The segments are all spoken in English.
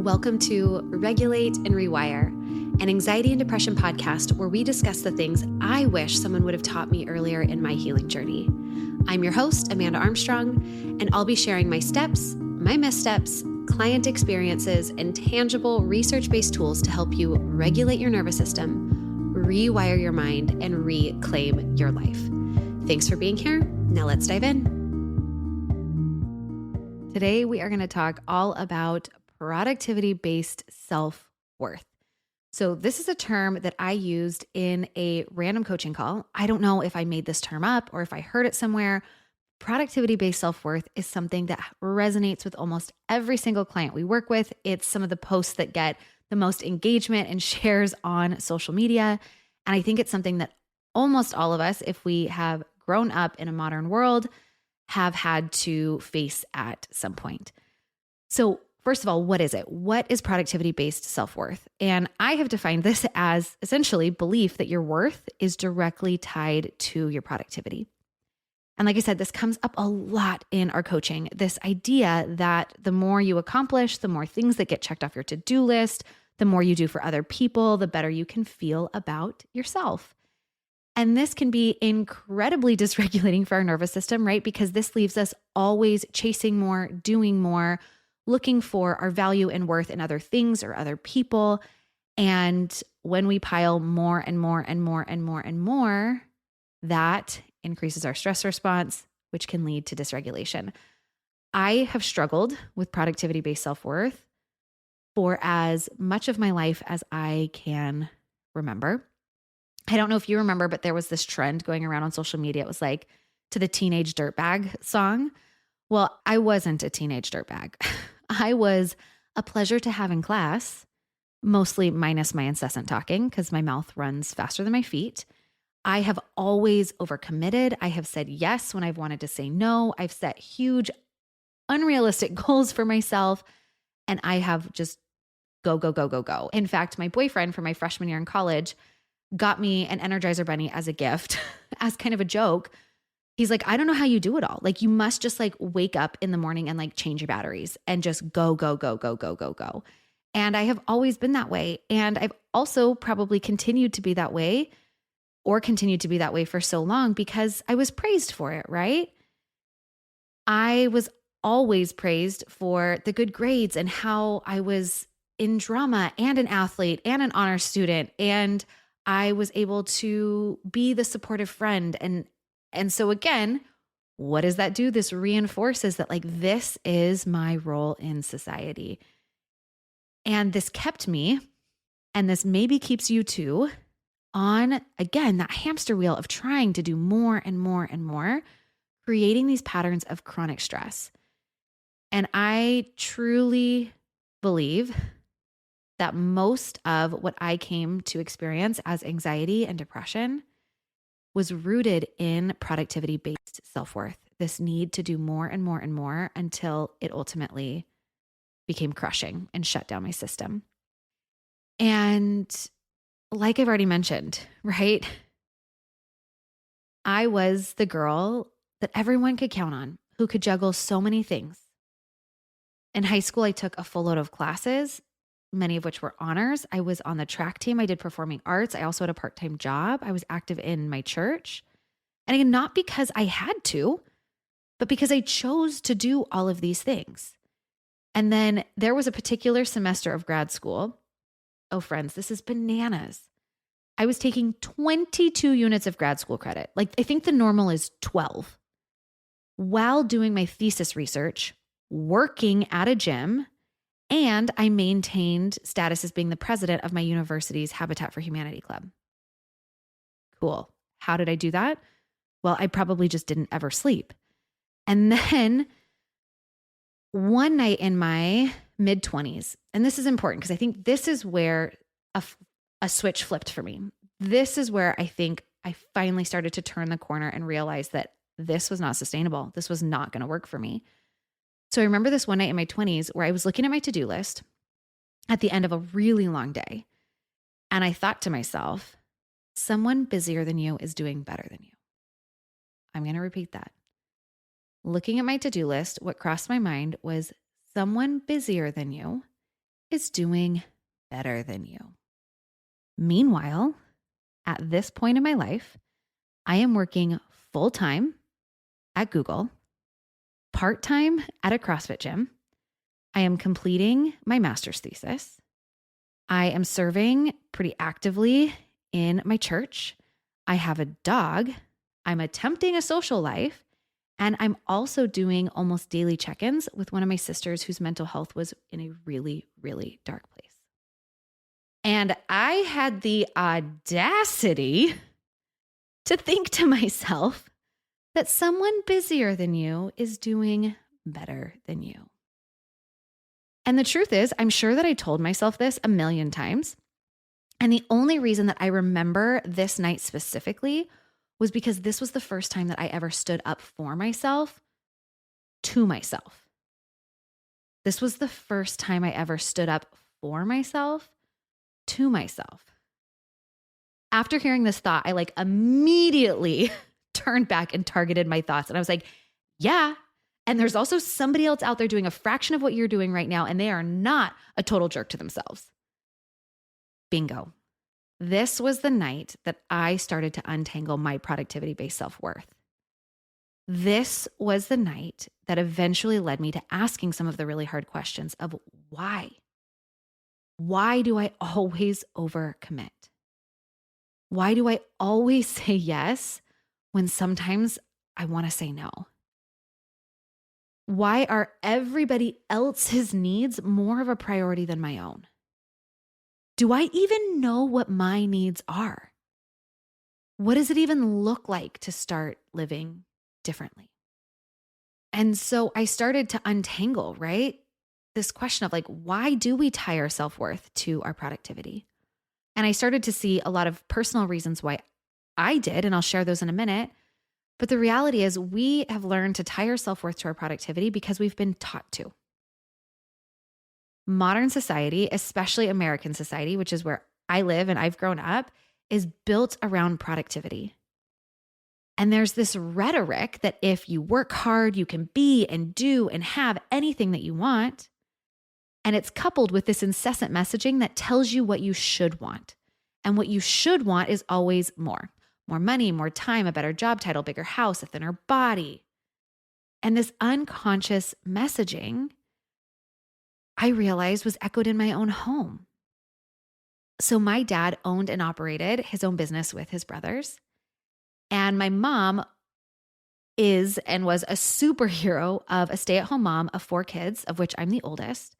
Welcome to Regulate and Rewire, an anxiety and depression podcast where we discuss the things I wish someone would have taught me earlier in my healing journey. I'm your host, Amanda Armstrong, and I'll be sharing my steps, my missteps, client experiences, and tangible research-based tools to help you regulate your nervous system, rewire your mind, and reclaim your life. Thanks for being here. Now let's dive in. Today, we are going to talk all about productivity-based self-worth. So this is a term that I used in a random coaching call. I don't know if I made this term up or if I heard it somewhere. Productivity-based self-worth is something that resonates with almost every single client we work with. It's some of the posts that get the most engagement and shares on social media. And I think it's something that almost all of us, if we have grown up in a modern world, have had to face at some point. So first of all, what is it? What is productivity-based self-worth? And I have defined this as essentially belief that your worth is directly tied to your productivity. And like I said, this comes up a lot in our coaching, this idea that the more you accomplish, the more things that get checked off your to-do list, the more you do for other people, the better you can feel about yourself. And this can be incredibly dysregulating for our nervous system, right? Because this leaves us always chasing more, doing more, looking for our value and worth in other things or other people. And when we pile more and more and more and more and more, that increases our stress response, which can lead to dysregulation. I have struggled with productivity-based self-worth for as much of my life as I can remember. I don't know if you remember, but there was this trend going around on social media. It was like to the Teenage Dirtbag song. Well, I wasn't a teenage dirtbag. I was a pleasure to have in class, mostly minus my incessant talking because my mouth runs faster than my feet. I have always overcommitted. I have said yes when I've wanted to say no. I've set huge, unrealistic goals for myself, and I have just go, go, go, go, go. In fact, my boyfriend from my freshman year in college got me an Energizer Bunny as a gift, as kind of a joke. He's like, I don't know how you do it all. Like, you must just like wake up in the morning and like change your batteries and just go, go, go, go, go, go, go. And I have always been that way. And I've also probably continued to be that way for so long because I was praised for it, right? I was always praised for the good grades and how I was in drama and an athlete and an honor student. And I was able to be the supportive friend. And so again, what does that do? This reinforces that like, this is my role in society. And this kept me, and this maybe keeps you too, on, again, that hamster wheel of trying to do more and more and more, creating these patterns of chronic stress. And I truly believe that most of what I came to experience as anxiety and depression was rooted in productivity-based self-worth, this need to do more and more and more until it ultimately became crushing and shut down my system. And like I've already mentioned, right? I was the girl that everyone could count on who could juggle so many things. In high school, I took a full load of classes, many of which were honors. I was on the track team. I did performing arts. I also had a part-time job. I was active in my church. And again, not because I had to, but because I chose to do all of these things. And then there was a particular semester of grad school. Oh, friends, this is bananas. I was taking 22 units of grad school credit. Like, I think the normal is 12, while doing my thesis research, working at a gym, and I maintained status as being the president of my university's Habitat for Humanity Club. Cool. How did I do that? Well, I probably just didn't ever sleep. And then one night in my mid-20s, and this is important because I think this is where a switch flipped for me. This is where I think I finally started to turn the corner and realize that this was not sustainable. This was not going to work for me. So I remember this one night in my 20s where I was looking at my to-do list at the end of a really long day. And I thought to myself, someone busier than you is doing better than you. I'm going to repeat that. Looking at my to-do list, what crossed my mind was someone busier than you is doing better than you. Meanwhile, at this point in my life, I am working full-time at Google, part-time at a CrossFit gym. I am completing my master's thesis. I am serving pretty actively in my church. I have a dog. I'm attempting a social life. And I'm also doing almost daily check-ins with one of my sisters whose mental health was in a really, really dark place. And I had the audacity to think to myself that someone busier than you is doing better than you. And the truth is, I'm sure that I told myself this a million times. And the only reason that I remember this night specifically was because this was the first time that I ever stood up for myself to myself. This was the first time I ever stood up for myself to myself. After hearing this thought, I immediately turned back and targeted my thoughts. And I was like, yeah. And there's also somebody else out there doing a fraction of what you're doing right now, and they are not a total jerk to themselves. Bingo. This was the night that I started to untangle my productivity-based self-worth. This was the night that eventually led me to asking some of the really hard questions of why? Why do I always overcommit? Why do I always say yes when sometimes I want to say no? Why are everybody else's needs more of a priority than my own? Do I even know what my needs are? What does it even look like to start living differently? And so I started to untangle, right? This question of why do we tie our self-worth to our productivity? And I started to see a lot of personal reasons why I did, and I'll share those in a minute. But the reality is we have learned to tie our self-worth to our productivity because we've been taught to. Modern society, especially American society, which is where I live and I've grown up, is built around productivity. And there's this rhetoric that if you work hard, you can be and do and have anything that you want. And it's coupled with this incessant messaging that tells you what you should want. And what you should want is always more. More money, more time, a better job title, bigger house, a thinner body. And this unconscious messaging, I realized, was echoed in my own home. So my dad owned and operated his own business with his brothers. And my mom is and was a superhero of a stay-at-home mom of 4 kids, of which I'm the oldest,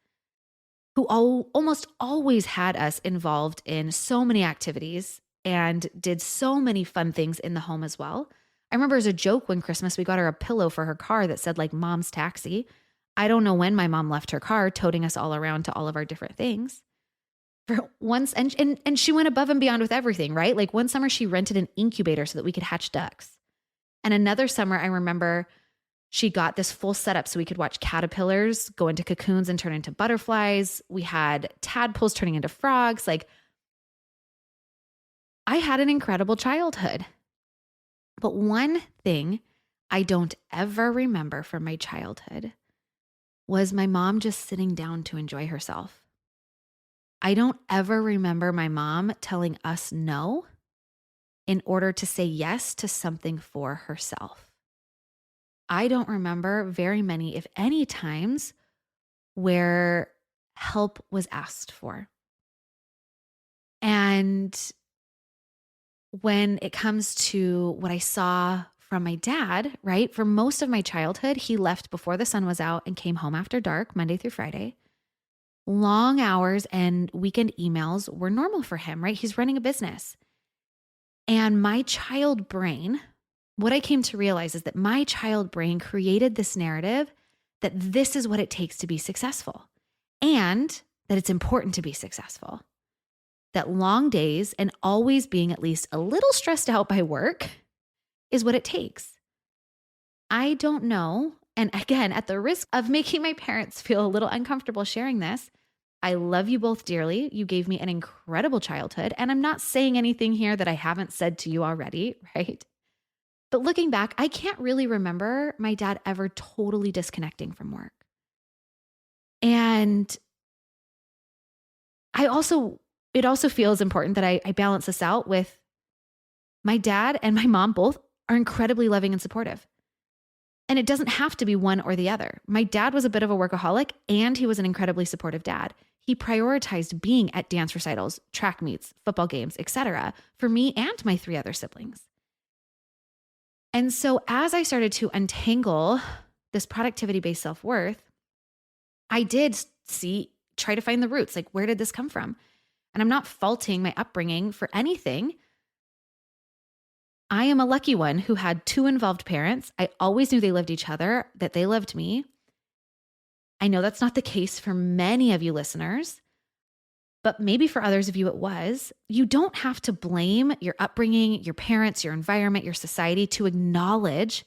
who almost always had us involved in so many activities and did so many fun things in the home as well. I remember as a joke one Christmas, we got her a pillow for her car that said Mom's Taxi. I don't know when my mom left her car, toting us all around to all of our different things. For once, and she went above and beyond with everything, right? One summer she rented an incubator so that we could hatch ducks. And another summer, I remember she got this full setup so we could watch caterpillars go into cocoons and turn into butterflies. We had tadpoles turning into frogs. I had an incredible childhood. But one thing I don't ever remember from my childhood was my mom just sitting down to enjoy herself. I don't ever remember my mom telling us no in order to say yes to something for herself. I don't remember very many, if any, times where help was asked for. And when it comes to what I saw from my dad, right, for most of my childhood, he left before the sun was out and came home after dark, Monday through Friday. Long hours and weekend emails were normal for him, right? He's running a business. And my child brain, what I came to realize is that my child brain created this narrative that this is what it takes to be successful and that it's important to be successful. That long days and always being at least a little stressed out by work is what it takes. I don't know. And again, at the risk of making my parents feel a little uncomfortable sharing this, I love you both dearly. You gave me an incredible childhood. And I'm not saying anything here that I haven't said to you already, right? But looking back, I can't really remember my dad ever totally disconnecting from work. And it also feels important that I balance this out with my dad and my mom both are incredibly loving and supportive. And it doesn't have to be one or the other. My dad was a bit of a workaholic and he was an incredibly supportive dad. He prioritized being at dance recitals, track meets, football games, etc. for me and my 3 other siblings. And so as I started to untangle this productivity-based self-worth, I did try to find the roots. Like, where did this come from? And I'm not faulting my upbringing for anything. I am a lucky one who had 2 involved parents. I always knew they loved each other, that they loved me. I know that's not the case for many of you listeners, but maybe for others of you it was. You don't have to blame your upbringing, your parents, your environment, your society to acknowledge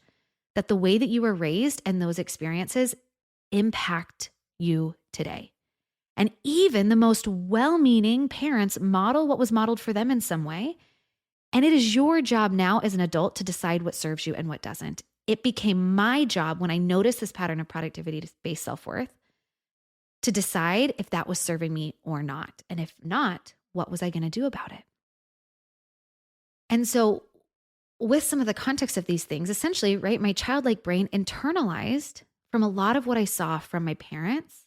that the way that you were raised and those experiences impact you today. And even the most well-meaning parents model what was modeled for them in some way. And it is your job now as an adult to decide what serves you and what doesn't. It became my job when I noticed this pattern of productivity-based self-worth to decide if that was serving me or not. And if not, what was I going to do about it? And so with some of the context of these things, essentially, right, my childlike brain internalized from a lot of what I saw from my parents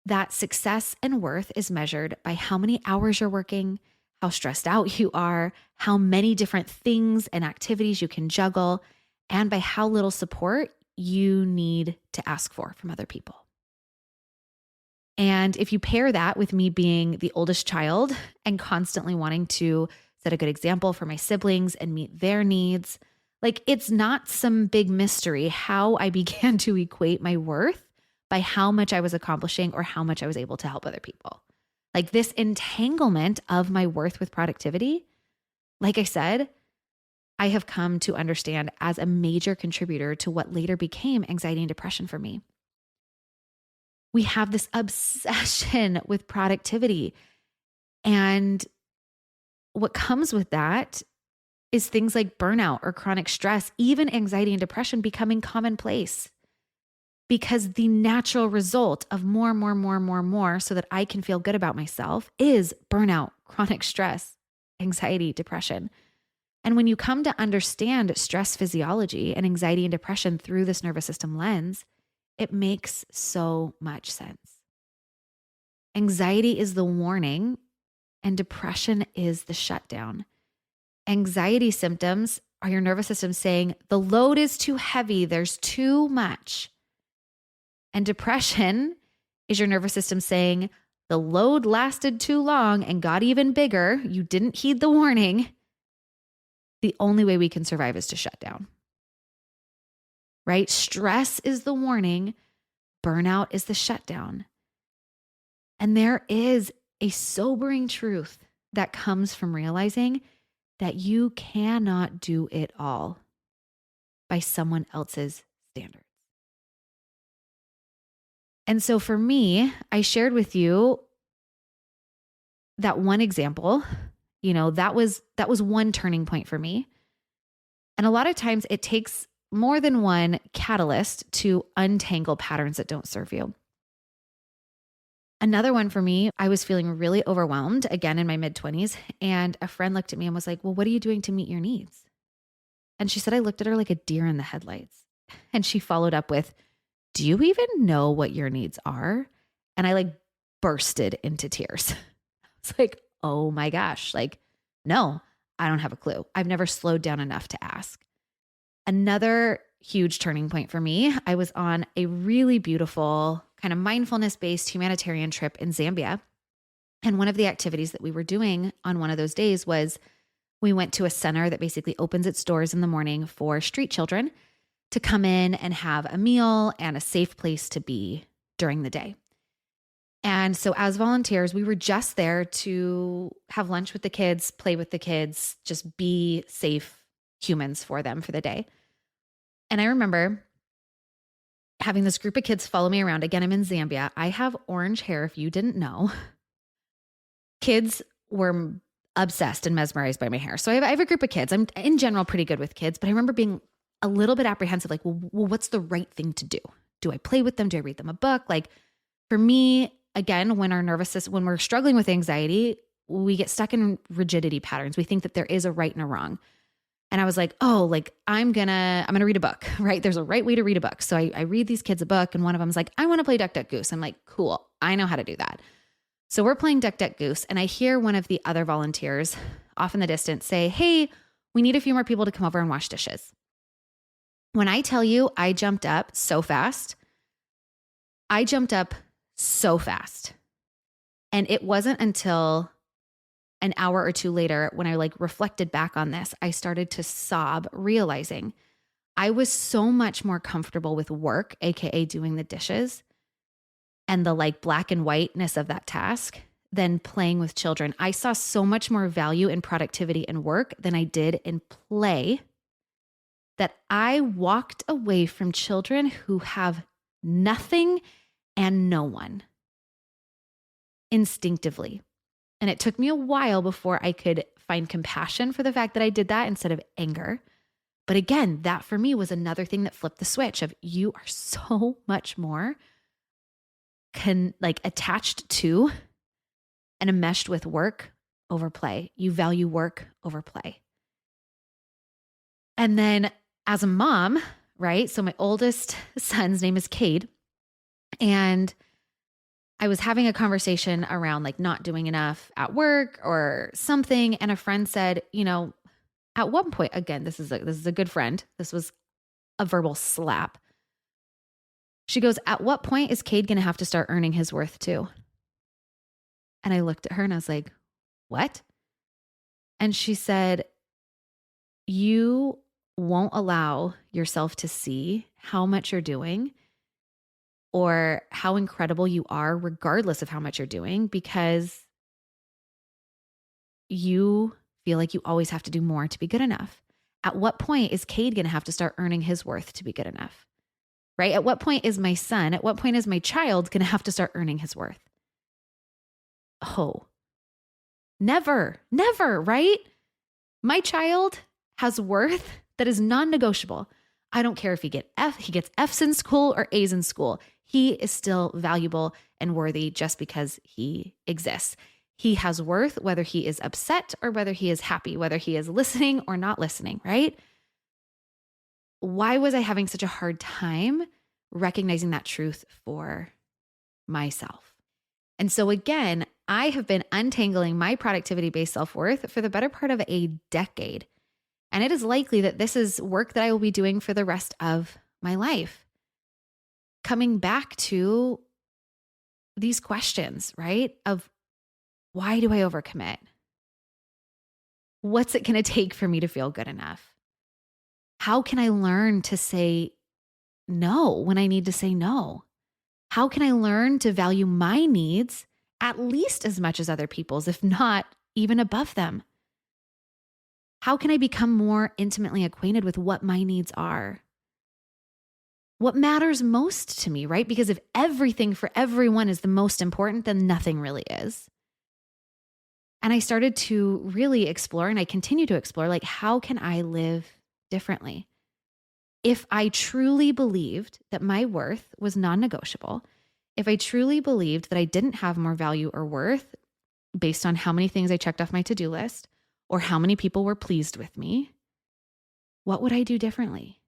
that success and worth is measured by how many hours you're working, how stressed out you are, how many different things and activities you can juggle, and by how little support you need to ask for from other people. And if you pair that with me being the oldest child and constantly wanting to set a good example for my siblings and meet their needs, like, it's not some big mystery how I began to equate my worth by how much I was accomplishing or how much I was able to help other people. Like, this entanglement of my worth with productivity, like I said, I have come to understand as a major contributor to what later became anxiety and depression for me. We have this obsession with productivity. And what comes with that is things like burnout or chronic stress, even anxiety and depression becoming commonplace. Because the natural result of more, so that I can feel good about myself is burnout, chronic stress, anxiety, depression. And when you come to understand stress physiology and anxiety and depression through this nervous system lens, it makes so much sense. Anxiety is the warning and depression is the shutdown. Anxiety symptoms are your nervous system saying, the load is too heavy, there's too much. And depression is your nervous system saying, the load lasted too long and got even bigger. You didn't heed the warning. The only way we can survive is to shut down. Right? Stress is the warning. Burnout is the shutdown. And there is a sobering truth that comes from realizing that you cannot do it all by someone else's standards. And so for me, I shared with you that one example, that was one turning point for me. And a lot of times it takes more than one catalyst to untangle patterns that don't serve you. Another one for me, I was feeling really overwhelmed again in my mid-20s. And a friend looked at me and was like, well, what are you doing to meet your needs? And she said, I looked at her like a deer in the headlights. And she followed up with, do you even know what your needs are? And I bursted into tears. It's like, oh my gosh, no, I don't have a clue. I've never slowed down enough to ask. Another huge turning point for me, I was on a really beautiful kind of mindfulness-based humanitarian trip in Zambia. And one of the activities that we were doing on one of those days was we went to a center that basically opens its doors in the morning for street children to come in and have a meal and a safe place to be during the day. And so as volunteers, we were just there to have lunch with the kids, play with the kids, just be safe humans for them for the day. And I remember having this group of kids follow me around. Again, I'm in Zambia. I have orange hair, if you didn't know. Kids were obsessed and mesmerized by my hair. So I have a group of kids. I'm in general pretty good with kids, but I remember being a little bit apprehensive, well, what's the right thing to do? Do I play with them? Do I read them a book? For me, again, when when we're struggling with anxiety, we get stuck in rigidity patterns. We think that there is a right and a wrong. And I was like, oh, like I'm gonna read a book, right? There's a right way to read a book. So I read these kids a book, and one of them's like, I want to play Duck, Duck, Goose. I'm like, cool, I know how to do that. So we're playing Duck, Duck, Goose, and I hear one of the other volunteers off in the distance say, hey, we need a few more people to come over and wash dishes. When I tell you, I jumped up so fast. And it wasn't until an hour or two later, when I like reflected back on this, I started to sob, realizing I was so much more comfortable with work, AKA doing the dishes, and the like black and whiteness of that task than playing with children. I saw so much more value in productivity and work than I did in play, that I walked away from children who have nothing and no one instinctively. And it took me a while before I could find compassion for the fact that I did that instead of anger. But again, that for me was another thing that flipped the switch of you are so much more attached to and enmeshed with work over play. You value work over play. And then as a mom, right? So my oldest son's name is Cade. And I was having a conversation around like not doing enough at work or something. And a friend said, at one point, again, this is a good friend. This was a verbal slap. She goes, at what point is Cade going to have to start earning his worth too? And I looked at her and I was like, what? And she said, you won't allow yourself to see how much you're doing or how incredible you are, regardless of how much you're doing, because you feel like you always have to do more to be good enough. At what point is Cade going to have to start earning his worth to be good enough? Right? At what point is my son, at what point is my child going to have to start earning his worth? Oh, never, right? My child has worth that is non-negotiable. I don't care if he gets F's in school or A's in school. He is still valuable and worthy just because he exists. He has worth whether he is upset or whether he is happy, whether he is listening or not listening, right? Why was I having such a hard time recognizing that truth for myself? And so again, I have been untangling my productivity-based self-worth for the better part of a decade. And it is likely that this is work that I will be doing for the rest of my life. Coming back to these questions, right? Of why do I overcommit? What's it going to take for me to feel good enough? How can I learn to say no when I need to say no? How can I learn to value my needs at least as much as other people's, if not even above them? How can I become more intimately acquainted with what my needs are? What matters most to me, right? Because if everything for everyone is the most important, then nothing really is. And I started to really explore, and I continue to explore, like, how can I live differently? If I truly believed that my worth was non-negotiable, if I truly believed that I didn't have more value or worth based on how many things I checked off my to-do list or how many people were pleased with me, what would I do differently?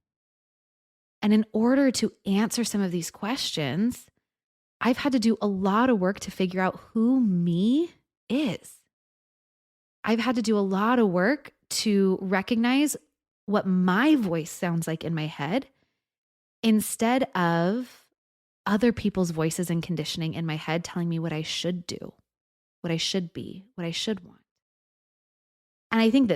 And in order to answer some of these questions, I've had to do a lot of work to figure out who me is. I've had to do a lot of work to recognize what my voice sounds like in my head instead of other people's voices and conditioning in my head telling me what I should do, what I should be, what I should want. And I think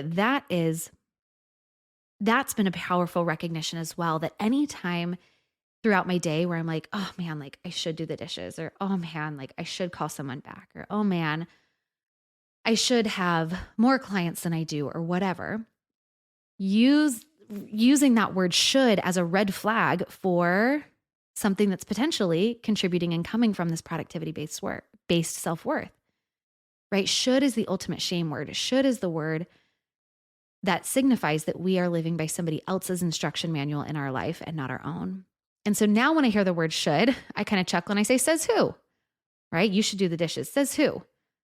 that's been a powerful recognition as well, that anytime throughout my day where I'm like, oh man, like I should do the dishes, or oh man, like I should call someone back, or oh man, I should have more clients than I do, or whatever, using that word should as a red flag for something that's potentially contributing and coming from this productivity-based self-worth, right? Should is the ultimate shame word. Should is the word that signifies that we are living by somebody else's instruction manual in our life and not our own. And so now when I hear the word should, I kind of chuckle and I say, says who? right? You should do the dishes. Says who?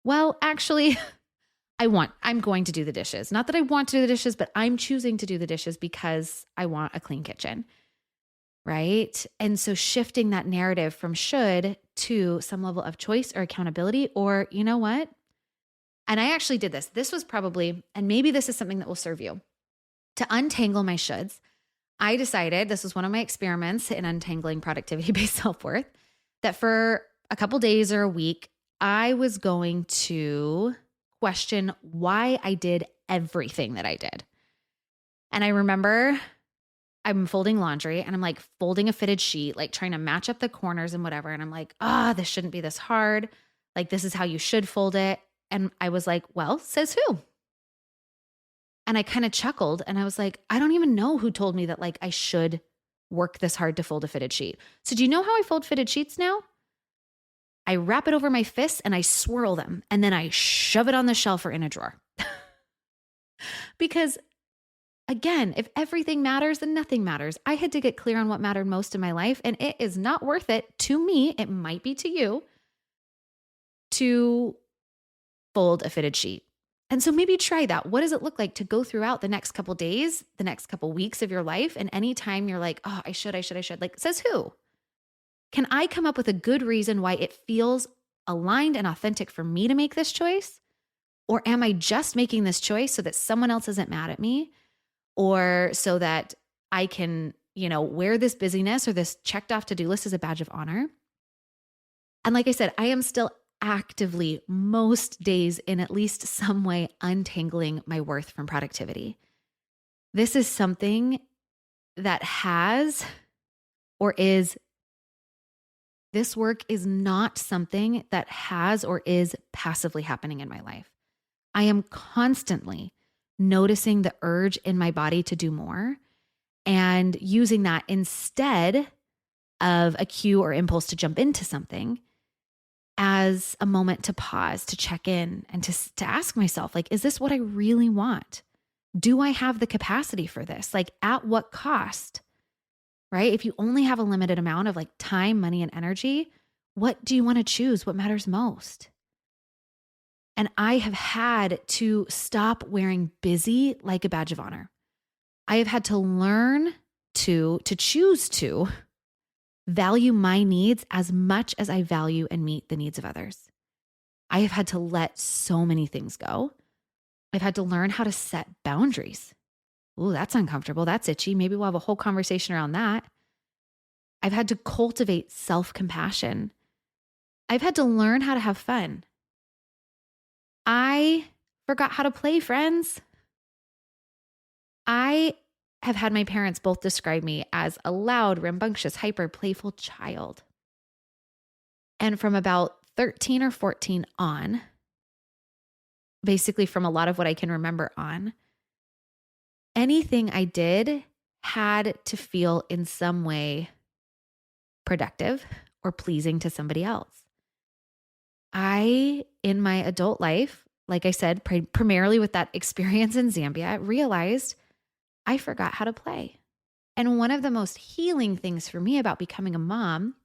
Well, actually, I'm going to do the dishes. Not that I want to do the dishes, but I'm choosing to do the dishes because I want a clean kitchen, right? And so shifting that narrative from should to some level of choice or accountability, or you know what? And I actually did this. This was probably, and maybe this is something that will serve you. To untangle my shoulds, I decided, this was one of my experiments in untangling productivity-based self-worth, that for a couple days or a week, I was going to question why I did everything that I did. And I remember I'm folding laundry and I'm like folding a fitted sheet, like trying to match up the corners and whatever. And I'm like, this shouldn't be this hard. Like, this is how you should fold it. And I was like, well, says who? And I kind of chuckled and I was like, I don't even know who told me that like I should work this hard to fold a fitted sheet. So do you know how I fold fitted sheets now? I wrap it over my fists and I swirl them and then I shove it on the shelf or in a drawer. Because again, if everything matters, then nothing matters. I had to get clear on what mattered most in my life, and it is not worth it to me. It might be to you to fold a fitted sheet. And so maybe try that. What does it look like to go throughout the next couple days, the next couple weeks of your life? And anytime you're like, I should, like, says who? Can I come up with a good reason why it feels aligned and authentic for me to make this choice? Or am I just making this choice so that someone else isn't mad at me? Or so that I can, wear this busyness or this checked off to-do list as a badge of honor? And like I said, I am still actively most days in at least some way untangling my worth from productivity. This is something that this work is not something that has or is passively happening in my life. I am constantly noticing the urge in my body to do more and using that instead of a cue or impulse to jump into something as a moment to pause, to check in, and to ask myself, like, is this what I really want? Do I have the capacity for this? Like, at what cost? Right? If you only have a limited amount of like time, money, and energy, what do you want to choose? What matters most? And I have had to stop wearing busy like a badge of honor. I have had to learn to choose to value my needs as much as I value and meet the needs of others. I have had to let so many things go. I've had to learn how to set boundaries. Ooh, that's uncomfortable. That's itchy. Maybe we'll have a whole conversation around that. I've had to cultivate self-compassion. I've had to learn how to have fun. I forgot how to play, friends. I have had my parents both describe me as a loud, rambunctious, hyper, playful child. And from about 13 or 14 on, basically from a lot of what I can remember on, anything I did had to feel in some way productive or pleasing to somebody else. I, in my adult life, like I said, primarily with that experience in Zambia, realized I forgot how to play. And one of the most healing things for me about becoming a mom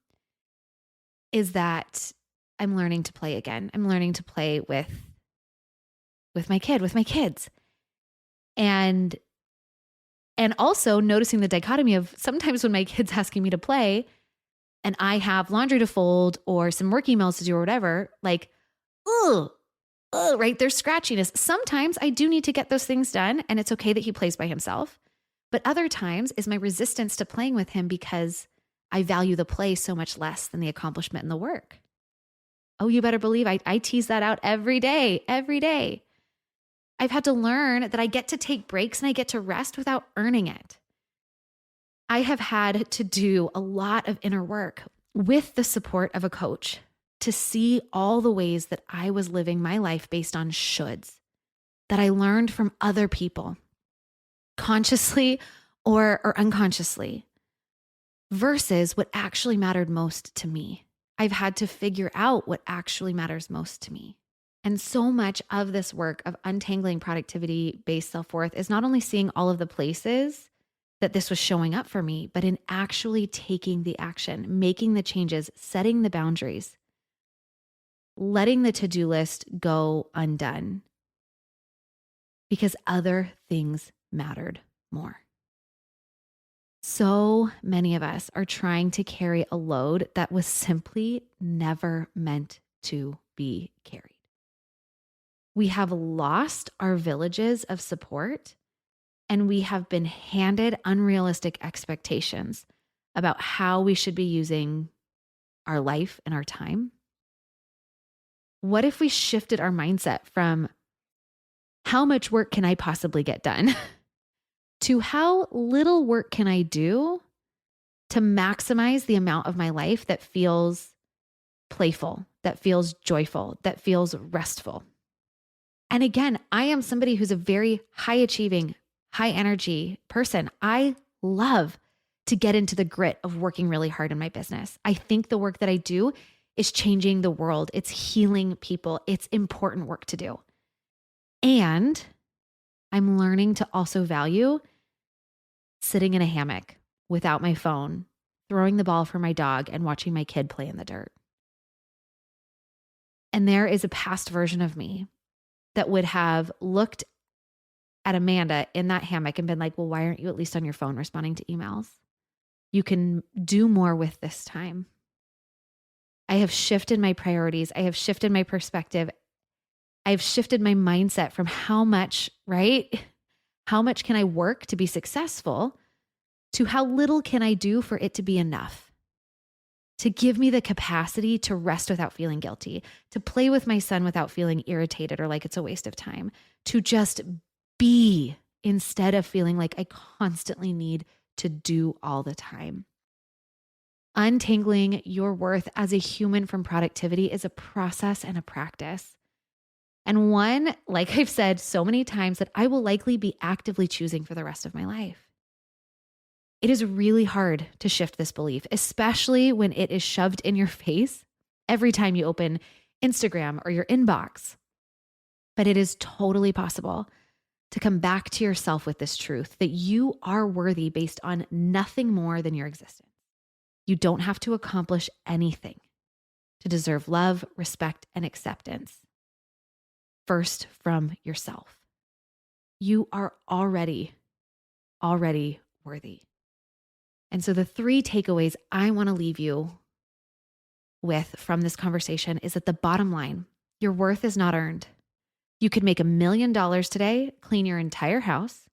is that I'm learning to play again. I'm learning to play with my kids. And also noticing the dichotomy of sometimes when my kid's asking me to play and I have laundry to fold or some work emails to do or whatever, like, right? There's scratchiness. Sometimes I do need to get those things done and it's okay that he plays by himself. But other times is my resistance to playing with him because I value the play so much less than the accomplishment and the work. Oh, you better believe I tease that out every day. I've had to learn that I get to take breaks and I get to rest without earning it. I have had to do a lot of inner work with the support of a coach to see all the ways that I was living my life based on shoulds that I learned from other people, consciously or unconsciously, versus what actually mattered most to me. I've had to figure out what actually matters most to me. And so much of this work of untangling productivity-based self-worth is not only seeing all of the places that this was showing up for me, but in actually taking the action, making the changes, setting the boundaries. letting the to-do list go undone because other things mattered more. So many of us are trying to carry a load that was simply never meant to be carried. We have lost our villages of support, and we have been handed unrealistic expectations about how we should be using our life and our time. What if we shifted our mindset from how much work can I possibly get done to how little work can I do to maximize the amount of my life that feels playful, that feels joyful, that feels restful? And again, I am somebody who's a very high achieving, high energy person. I love to get into the grit of working really hard in my business. I think the work that I do is changing the world. It's healing people. It's important work to do. And I'm learning to also value sitting in a hammock without my phone, throwing the ball for my dog, and watching my kid play in the dirt. And there is a past version of me that would have looked at Amanda in that hammock and been like, well, why aren't you at least on your phone responding to emails? You can do more with this time. I have shifted my priorities. I have shifted my perspective. I've shifted my mindset from how much, right? How much can I work to be successful to how little can I do for it to be enough? To give me the capacity to rest without feeling guilty, to play with my son without feeling irritated or like it's a waste of time, to just be instead of feeling like I constantly need to do all the time. Untangling your worth as a human from productivity is a process and a practice. And one, like I've said so many times, that I will likely be actively choosing for the rest of my life. It is really hard to shift this belief, especially when it is shoved in your face every time you open Instagram or your inbox. But it is totally possible to come back to yourself with this truth that you are worthy based on nothing more than your existence. You don't have to accomplish anything to deserve love, respect, and acceptance. First, from yourself. You are already worthy. And so the 3 takeaways I want to leave you with from this conversation is that the bottom line, your worth is not earned. You could make $1 million today, clean your entire house,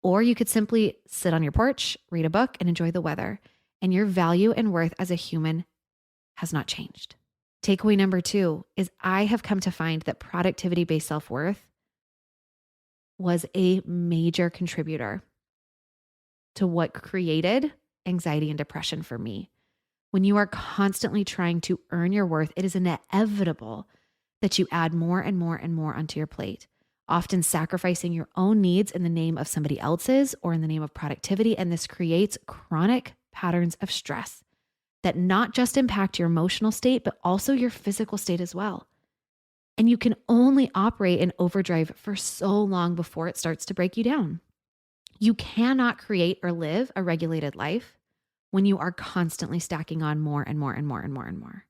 or you could simply sit on your porch, read a book, and enjoy the weather. And your value and worth as a human has not changed. Takeaway number 2 is I have come to find that productivity-based self-worth was a major contributor to what created anxiety and depression for me. When you are constantly trying to earn your worth, it is inevitable that you add more and more and more onto your plate, often sacrificing your own needs in the name of somebody else's or in the name of productivity. And this creates chronic patterns of stress that not just impact your emotional state, but also your physical state as well. And you can only operate in overdrive for so long before it starts to break you down. You cannot create or live a regulated life when you are constantly stacking on more and more and more and more and more.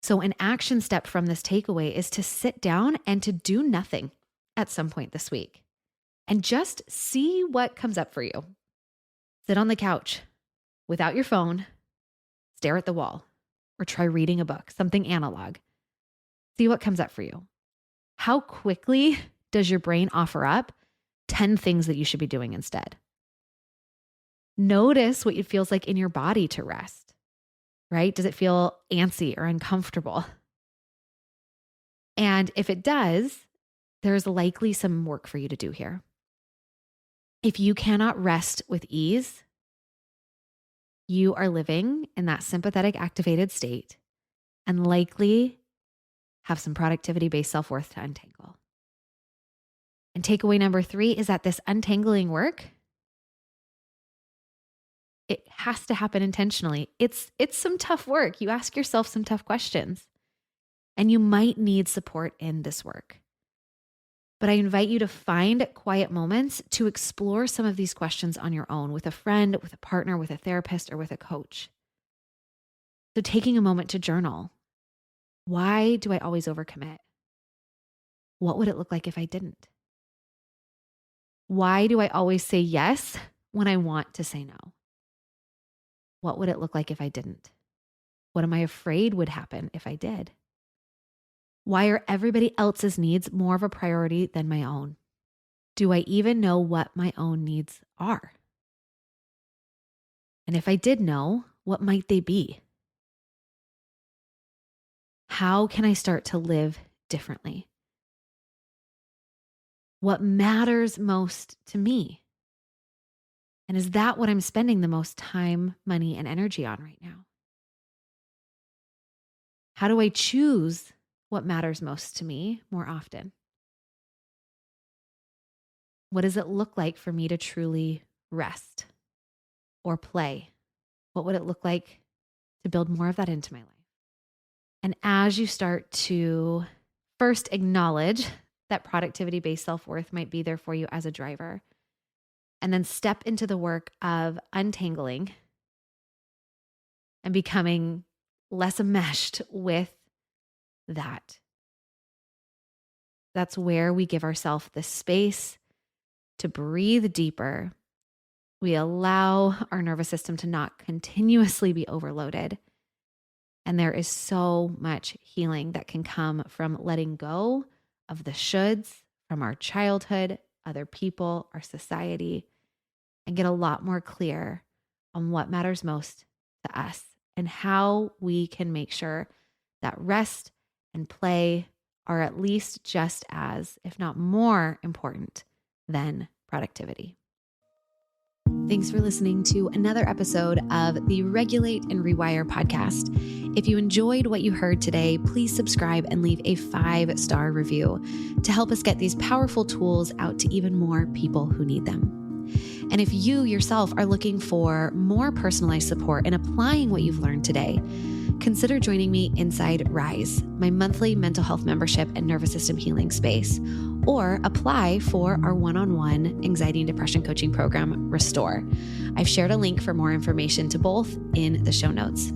So an action step from this takeaway is to sit down and to do nothing at some point this week and just see what comes up for you. Sit on the couch without your phone, stare at the wall, or try reading a book, something analog. See what comes up for you. How quickly does your brain offer up 10 things that you should be doing instead? Notice what it feels like in your body to rest, right? Does it feel antsy or uncomfortable? And if it does, there's likely some work for you to do here. If you cannot rest with ease, you are living in that sympathetic activated state and likely have some productivity-based self-worth to untangle. And takeaway number 3 is that this untangling work, it has to happen intentionally. It's some tough work. You ask yourself some tough questions, and you might need support in this work. But I invite you to find quiet moments to explore some of these questions on your own with a friend, with a partner, with a therapist, or with a coach. So taking a moment to journal, Why do I always overcommit? What would it look like if I didn't? Why do I always say yes when I want to say no? What would it look like if I didn't? What am I afraid would happen if I did? Why are everybody else's needs more of a priority than my own? Do I even know what my own needs are? And if I did know, what might they be? How can I start to live differently? What matters most to me? And is that what I'm spending the most time, money, and energy on right now? How do I choose what matters most to me more often? What does it look like for me to truly rest or play? What would it look like to build more of that into my life? And as you start to first acknowledge that productivity-based self-worth might be there for you as a driver, and then step into the work of untangling and becoming less enmeshed with that. That's where we give ourselves the space to breathe deeper. We allow our nervous system to not continuously be overloaded. And there is so much healing that can come from letting go of the shoulds from our childhood, other people, our society, and get a lot more clear on what matters most to us and how we can make sure that rest and play are at least just as, if not more important than productivity. Thanks for listening to another episode of the Regulate and Rewire podcast. If you enjoyed what you heard today, please subscribe and leave a 5-star review to help us get these powerful tools out to even more people who need them. And if you yourself are looking for more personalized support in applying what you've learned today, consider joining me inside Rise, my monthly mental health membership and nervous system healing space, or apply for our one-on-one anxiety and depression coaching program, Restore. I've shared a link for more information to both in the show notes.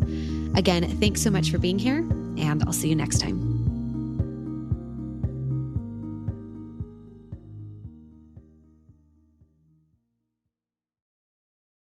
Again, thanks so much for being here, and I'll see you next time.